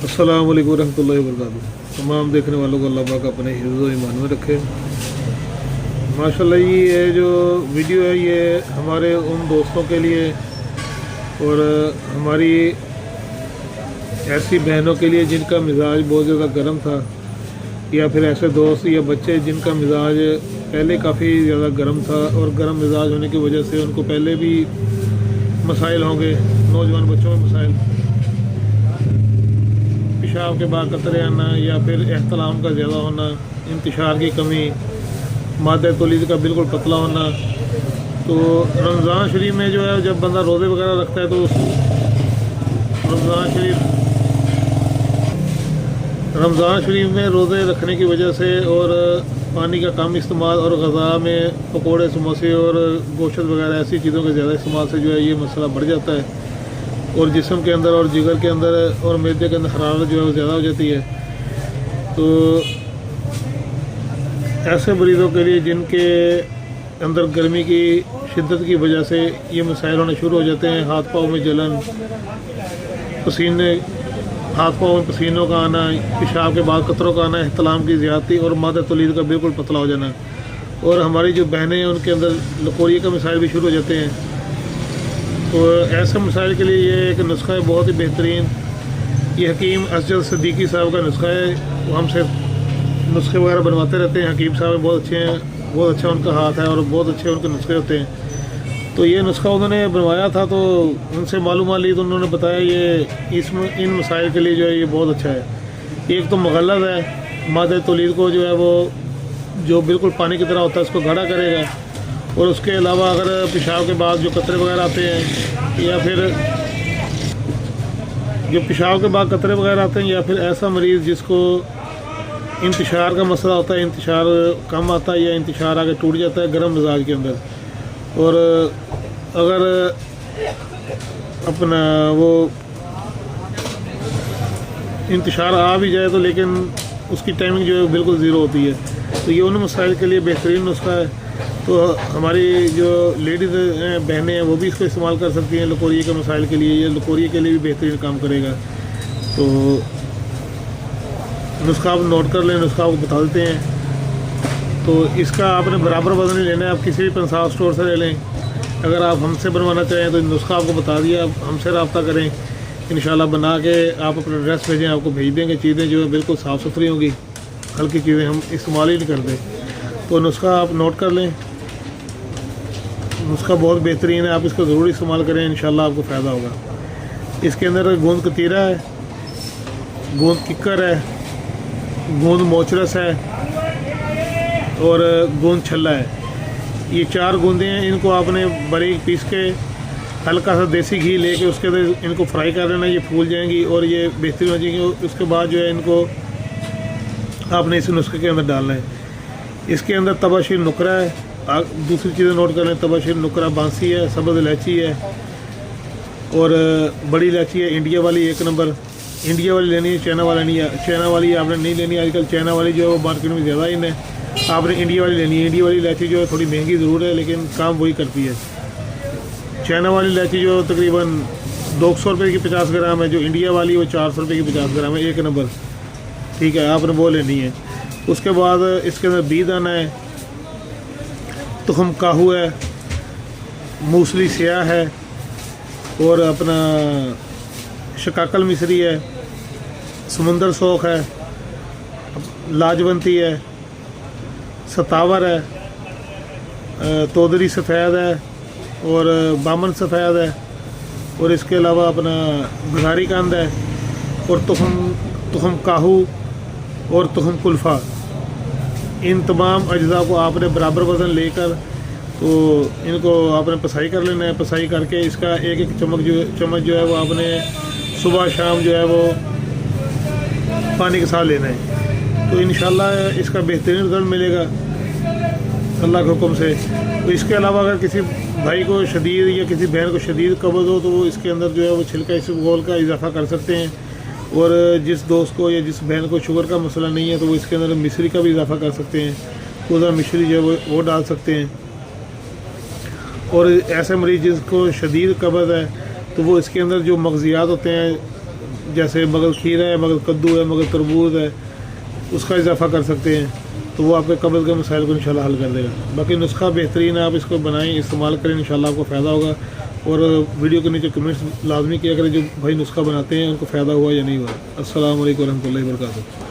अस्सलाम वालेकुम रहमतुल्लाहि व बरकातुहू। तमाम देखने वालों को अल्लाह पाक अपने हिफ्ज़ व ईमान में रखे। माशाल्लाह ये जो वीडियो है ये हमारे उन दोस्तों के लिए और हमारी ऐसी बहनों के लिए जिनका मिजाज बहुत ज़्यादा गर्म था, या फिर ऐसे दोस्त या बच्चे जिनका मिजाज पहले काफ़ी ज़्यादा गर्म था और गर्म मिजाज होने की वजह से उनको पहले भी मसाइल होंगे, नौजवान बच्चों में मसाइल, पेशाब के बाद कतरे आना या फिर एहतलाम का ज़्यादा होना, इंतशार की कमी, मादे तौलीद का बिल्कुल पतला होना। तो रमज़ान शरीफ में जो है जब बंदा रोज़े वगैरह रखता है तो उस रमज़ान शरीफ में रोज़े रखने की वजह से और पानी का कम इस्तेमाल और ग़ज़ा में पकोड़े समोसे और गोश्त वगैरह ऐसी चीज़ों के ज़्यादा इस्तेमाल से जो है ये मसला बढ़ जाता है और जिस्म के अंदर और जिगर के अंदर और मैदे के अंदर हरारत जो है वो ज़्यादा हो जाती है। तो ऐसे मरीज़ों के लिए जिनके अंदर गर्मी की शिद्दत की वजह से ये मसाइल होने शुरू हो जाते हैं, हाथ पाँव में जलन, हाथ पाँव में पसीनों का आना, पेशाब के बाद कतरों का आना, एहतलाम की ज़्यादती और मादा तौलीद का बिल्कुल पतला हो जाना, और हमारी जो बहनें हैं उनके अंदर लकोरिए का मसाइल भी शुरू हो जाते हैं। तो ऐसे मसाइल के लिए ये एक नुस्खा है बहुत ही बेहतरीन। ये हकीम असजद सिद्दीकी साहब का नुस्खा है, वो हमसे नुस्खे वगैरह बनवाते रहते हैं। हकीम साहब बहुत अच्छे हैं, बहुत अच्छा उनका हाथ है और बहुत अच्छे उनके नुस्खे होते हैं। तो ये नुस्खा उन्होंने बनवाया था तो उनसे मालूम ली तो उन्होंने बताया ये इन मसाइल के लिए जो है ये बहुत अच्छा है। एक तो मुग़ल्लज़ है, मादे तौलीद को जो है वो जो बिल्कुल पानी की तरह होता है उसको गाढ़ा करेगा, और उसके अलावा अगर पेशाब के बाद जो कतरे वगैरह आते हैं या फिर जो पेशाब के बाद कतरे वगैरह आते हैं या फिर ऐसा मरीज़ जिसको इंतशार का मसला होता है, इंतशार कम आता है या इंतशार आगे टूट जाता है गर्म मिजाज के अंदर, और अगर अपना वो इंतशार आ भी जाए तो लेकिन उसकी टाइमिंग जो है बिल्कुल ज़ीरो होती है, तो ये उन मसाइल के लिए बेहतरीन नुस्खा है। तो हमारी जो लेडीज़ हैं, बहनें हैं, वो भी इसको इस्तेमाल कर सकती हैं लकोरिए के मसाइल के लिए। ये लकोरिए के लिए भी बेहतरीन काम करेगा। तो नुस्खा आप नोट कर लें, नुस्खा आपको बता देते हैं। तो इसका आपने बराबर वज़न नहीं लेना है, आप किसी भी पंसार स्टोर से ले लें। अगर आप हमसे बनवाना चाहें तो नुस्खा आपको बता दिया, आप हमसे रब्ता करें, इंशाल्लाह बना के आप अपना एड्रेस भेजें, आपको भेज देंगे। चीज़ें जो है बिल्कुल साफ़ सुथरी होंगी, हल्की चीज़ें हम इस्तेमाल ही नहीं करते। तो नुस्खा आप नोट कर लें, नुस्खा बहुत बेहतरीन है, आप इसको ज़रूर इस्तेमाल करें, इंशाल्लाह आपको फ़ायदा होगा। इसके अंदर गूंद कतीरा है, गूंद किक्कर है, गूंद मोचरस है और गूंद छल्ला है। ये 4 गूंदें हैं, इनको आपने बारीक पीस के हल्का सा देसी घी लेके उसके अंदर इनको फ्राई कर लेना, ये फूल जाएंगी और ये बेहतरीन हो जाएंगी। उसके बाद जो है इनको आपने इस नुस्खे के अंदर डालना है। इसके अंदर तबाशीर नुकरा है, दूसरी चीज़ें नोट कर लें, तबाशीर नुकरा, बांसी है, सब्ज़ इलायची है और बड़ी इलायची है, इंडिया वाली 1 नंबर। इंडिया वाली लेनी है, चाइना वाला नहीं है। चाइना वाली आपने नहीं लेनी, आजकल चाइना वाली जो है वो मार्केट में ज़्यादा इन है, आपने इंडिया वाली लेनी है। इंडिया वाली इलायची जो है थोड़ी महंगी ज़रूर है लेकिन काम वही करती है। चाइना वाली इलायची जो तकरीबन 200 रुपये की 50 ग्राम है, जो इंडिया वाली वो 400 रुपये की 50 ग्राम है, 1 नंबर। ठीक है, आपने वो लेनी है। उसके बाद इसके अंदर बीज आना है, तुखम काहू है, मूसली स्याह है और अपना शकाकल मिस्री है, समुंदर सोख है, लाजवंती है, सतावर है, तोदरी सफ़ेद है और बामन सफ़ेद है, और इसके अलावा अपना बघारी कंद है और तुखम काहू और तुखम कुल्फ़ा। इन तमाम अज्जा को आपने बराबर वज़न लेकर तो इनको आपने पसाई कर लेना है। पसाई करके इसका एक चम्मच जो है वो आपने सुबह शाम जो है वो पानी के साथ लेना है। तो इंशाल्लाह इसका बेहतरीन रिज़ल्ट मिलेगा अल्लाह के हुक्म से। तो इसके अलावा अगर किसी भाई को शदीद या किसी बहन को शदीद कब्ज़ हो तो वो इसके अंदर जो है वो छिलका इसबगोल का इजाफ़ा कर सकते हैं, और जिस दोस्त को या जिस बहन को शुगर का मसला नहीं है तो वो इसके अंदर मिश्री का भी इजाफ़ा कर सकते हैं, खुदा मिश्री जो है वो डाल सकते हैं। और ऐसे मरीज़ जिसको शदीद कब्ज़ है तो वो इसके अंदर जो मग़ज़ियात होते हैं जैसे मगर खीरा है, मगर कद्दू है, मगर तरबूज है, उसका इजाफा कर सकते हैं, तो वो आपके कब्ज़ के मसाइल को इंशाल्लाह हल कर देगा। बाकी नुस्खा बेहतरीन है, आप इसको बनाएं, इस्तेमाल करें, इंशाल्लाह आपको फ़ायदा होगा। और वीडियो के नीचे कमेंट्स लाजमी किया करें जो भाई नुस्खा बनाते हैं उनको फ़ायदा हुआ या नहीं हुआ। अस्सलाम वालेकुम रहमतुल्लाहि व बरकातहू।